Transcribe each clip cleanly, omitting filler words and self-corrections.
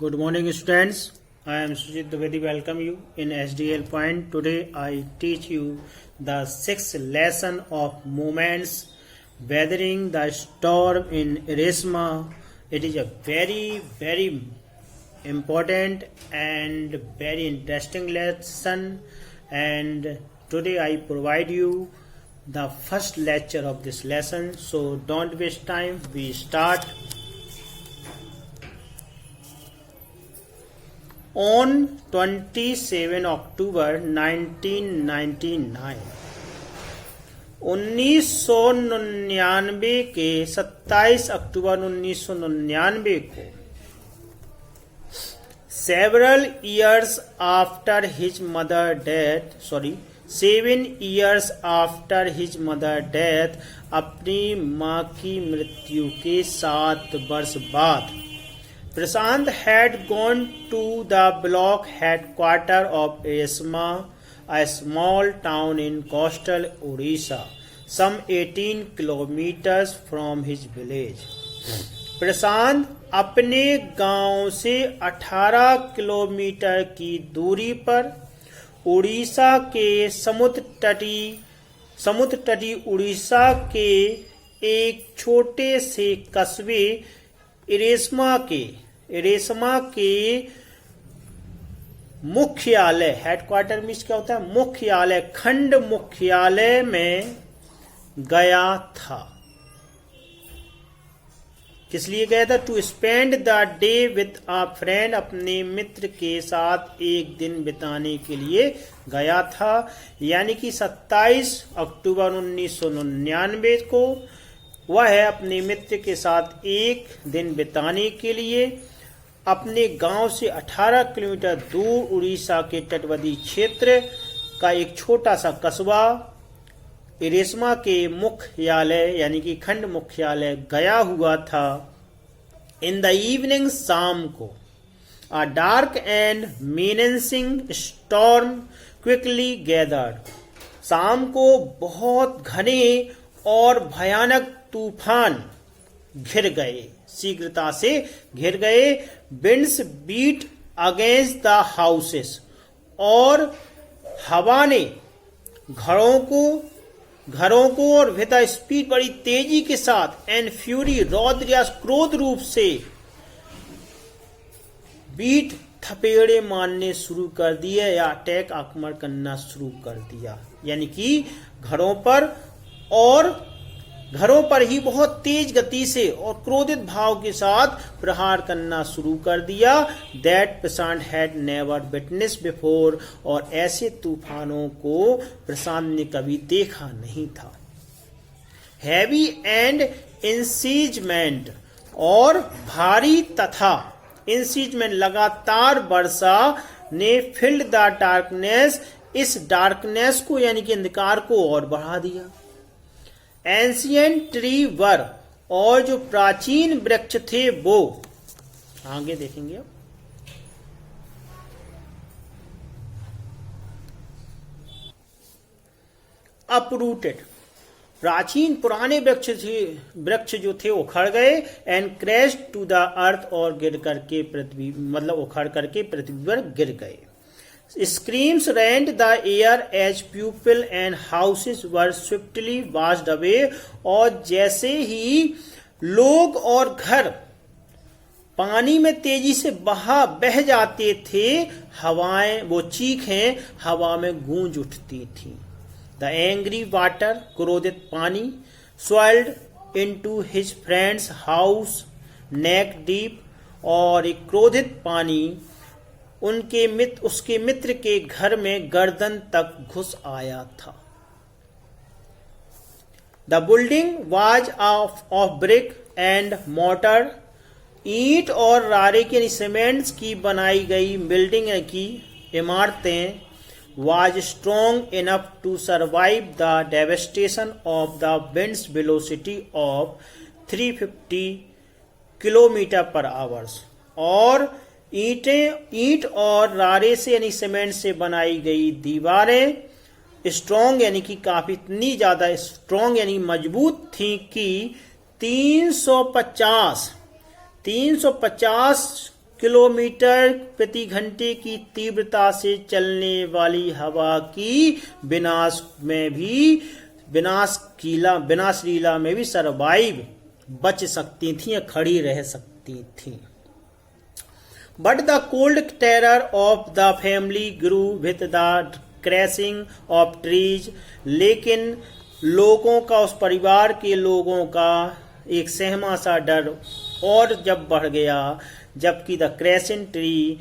Good morning, students. I am Sujit Dwivedi. Welcome you in SDL Point. Today I teach you the sixth lesson of moments weathering the storm in Erisma. It is a very important and very interesting lesson, and today I provide you the first lecture of this lesson. So don't waste time. We start. On 27 अक्टूबर 1999 1999 के 27 अक्टूबर 1999 को several years after his mother death 7 years after his mother death अपनी माँ की मृत्यु के 7 वर्ष बाद Prashant had gone to the block headquarters of Erisma, a small town in coastal Odisha, some 18 kilometers from his village. प्रशांत अपने गांव से 18 किलोमीटर की दूरी पर उड़ीसा के समुद्र तटी उड़ीसा के एक छोटे से कस्बे इरेस्मा के मुख्यालय हेडक्वार्टर मीन्स क्या होता है मुख्यालय खंड मुख्यालय में गया था। किस लिए गया था? To spend the day with a friend, अपने मित्र के साथ एक दिन बिताने के लिए गया था। यानी कि 27 अक्टूबर 1999 को वह अपने मित्र के साथ एक दिन बिताने के लिए अपने गांव से 18 किलोमीटर दूर उड़ीसा के तटवर्ती क्षेत्र का एक छोटा सा कस्बा इरेस्मा के मुख्यालय यानी कि खंड मुख्यालय गया हुआ था। इन द इवनिंग, शाम को, a dark and menacing storm quickly gathered, शाम को बहुत घने और भयानक तूफान घिर गए, शीघ्रता से घिर गए। Winds beat against the houses, और हवा ने घरों को और विद स्पीड बड़ी तेजी के साथ एंड फ्यूरी रौद्र या क्रोध रूप से बीट थपेड़े मारने शुरू कर दिए या अटैक आक्रमण करना शुरू कर दिया। यानी कि घरों पर ही बहुत तेज गति से और क्रोधित भाव के साथ प्रहार करना शुरू कर दिया। That Prashant had never witness before, और ऐसे तूफानों को प्रशांत ने कभी देखा नहीं था। हैवी एंड इंसीजमेंट, और भारी तथा इंसीजमेंट लगातार वर्षा ने फिल्ड द डार्कनेस, इस डार्कनेस को यानी कि अंधकार को और बढ़ा दिया। एंशियंट ट्री वर, और जो प्राचीन वृक्ष थे वो आगे देखेंगे अब। अपरूटेड, प्राचीन पुराने वृक्ष जो थे उखड़ गए। And crash to the earth, और गिर करके पृथ्वी उखड़ करके पृथ्वी पर गिर गए। Screams rent the air as people and houses were swiftly washed away, और जैसे ही लोग और घर पानी में तेजी से बह जाते थे, हवाएं वो चीखें हवा में गूंज उठती थी। The angry water, क्रोधित पानी, swirled into his friend's house neck deep, और एक क्रोधित पानी उसके मित्र के घर में गर्दन तक घुस आया था। The building was of brick and motor, ईंट और रारे के सीमेंट्स की बनाई गई बिल्डिंग की इमारतें was strong enough to survive the devastation of the winds velocity of 350 kilometre per hours, और ईंट और रारे से यानी सीमेंट से बनाई गई दीवारें स्ट्रॉन्ग यानी कि काफी इतनी ज्यादा स्ट्रॉन्ग यानी मजबूत थी कि 350 किलोमीटर प्रति घंटे की तीव्रता से चलने वाली हवा की विनाशलीला में भी सरवाइव बच सकती थी या खड़ी रह सकती थी। But the cold terror of the family grew with the crashing of trees, लेकिन लोगों का, उस परिवार के लोगों का एक सहमा सा डर और जब बढ़ गया, जबकि द क्रैशिंग ट्री,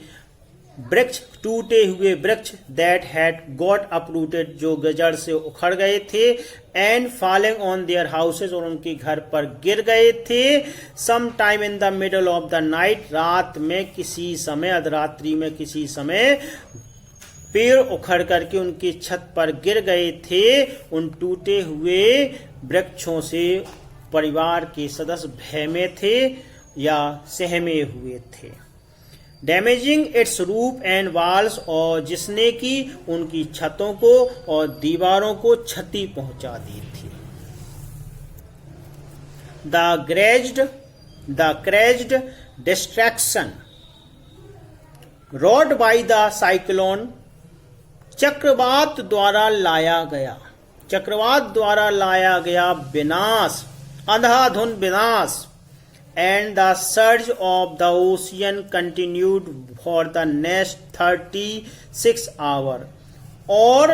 वृक्ष, टूटे हुए वृक्ष, दैट हैड गॉट अपरूटेड, जो जड़ से उखड़ गए थे, and falling on their houses, और उनके घर पर गिर गए थे, some time in the middle of the night, रात में किसी समय, अधरात्रि में किसी समय पेड़ उखड़ करके उनकी छत पर गिर गए थे। उन टूटे हुए वृक्षों से परिवार के सदस्य भय में थे या सहमे हुए थे। Damaging it's roof and walls, और जिसने कि उनकी छतों को और दीवारों को क्षति पहुंचा दी थी। The crazed distraction wrought by the cyclone, चक्रवात द्वारा लाया गया विनाश, अंधाधुंध विनाश, and the surge of the ocean continued for the next 36 hours, और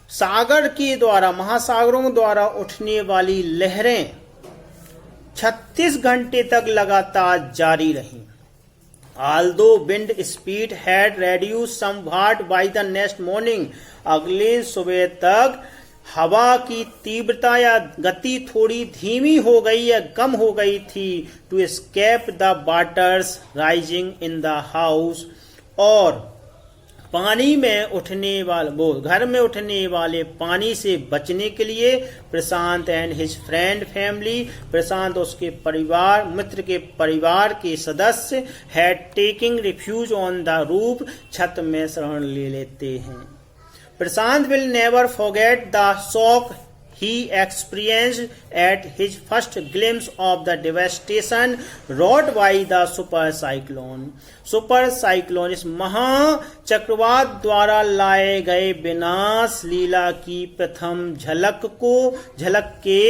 सागर के द्वारा, महासागरों द्वारा उठने वाली लहरें 36 घंटे तक लगातार जारी रहीं। Although wind speed had reduced somewhat by the next morning, अगले सुबह तक हवा की तीव्रता या गति थोड़ी धीमी हो गई या कम हो गई थी, to escape the waters rising in the house, और पानी में उठने वाले, घर में उठने वाले पानी से बचने के लिए Prashant and his friend family, Prashant उसके परिवार, मित्र के परिवार के सदस्य, had taking refuge on the roof, छत में शरण ले लेते हैं। Prashant will never forget the shock he experienced at his first glimpse of the devastation wrought by the super cyclone. Super cyclone, इस महाचक्रवात द्वारा लाए गए विनाश लीला की प्रथम झलक के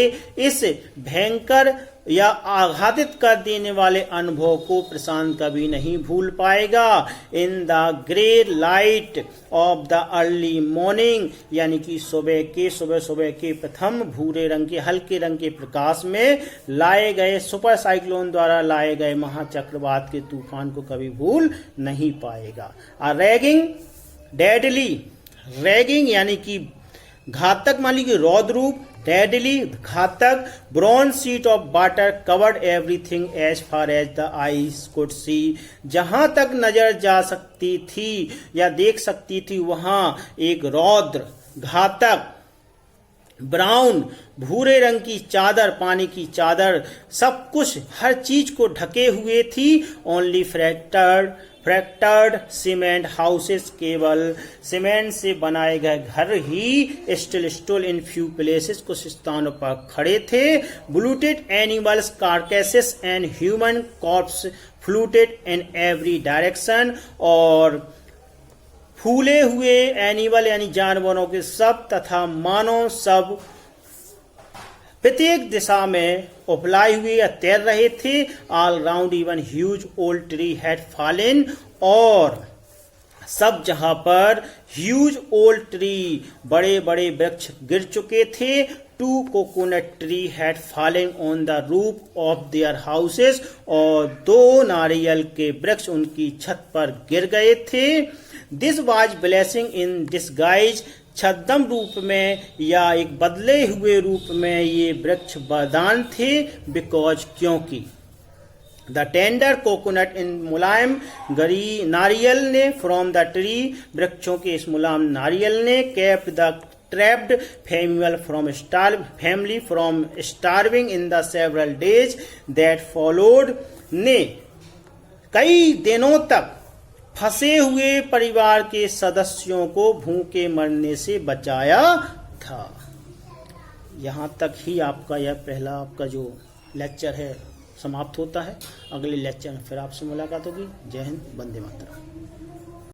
इस भयंकर या आघातित कर देने वाले अनुभव को प्रशांत कभी नहीं भूल पाएगा। In the grey light of the early morning, यानी कि सुबह के प्रथम भूरे रंग के, हल्के रंग के प्रकाश में लाए गए, सुपर साइक्लोन द्वारा लाए गए महाचक्रवात के तूफान को कभी भूल नहीं पाएगा। रैगिंग यानी कि घातक, मान लीजिए रौद्र रूप, डेडली घातक, bronze sheet of water covered everything as far as the eyes could see, जहां तक नजर जा सकती थी या देख सकती थी वहां एक रौद्र, घातक, ब्राउन, भूरे रंग की चादर, पानी की चादर, सब कुछ हर चीज को ढके हुए थी। ओनली फ्रैक्टर्ड सीमेंट हाउसेस, केवल सीमेंट से बनाए गए घर ही स्टिल इन फ्यू प्लेसेस, कुछ स्थानों पर खड़े थे। Bloated animals carcasses and human corpse floated in every direction, और फूले हुए एनिमल यानी जानवरों के सब तथा मानव सब प्रत्येक दिशा में उपलाए हुए या तैर रहे थे। All round even huge old tree had fallen, और सब जहां पर ह्यूज ओल्ड ट्री, बड़े बड़े वृक्ष गिर चुके थे। Two coconut tree had fallen on the roof of their houses, और 2 नारियल के वृक्ष उनकी छत पर गिर गए थे। This was blessing in disguise, छद्म रूप में या एक बदले हुए रूप में ये वृक्ष वरदान थे। बिकॉज, क्योंकि द टेंडर कोकोनट, इन मुलायम गरी नारियल ने, फ्रॉम द ट्री, वृक्षों के इस मुलायम नारियल ने, kept the trapped family from starving in the several days that followed, ने कई दिनों तक फंसे हुए परिवार के सदस्यों को भूखे मरने से बचाया था। यहां तक ही आपका यह पहला आपका जो लेक्चर है समाप्त होता है। अगले लेक्चर में फिर आपसे मुलाकात होगी। जय हिंद, वंदे मातरम।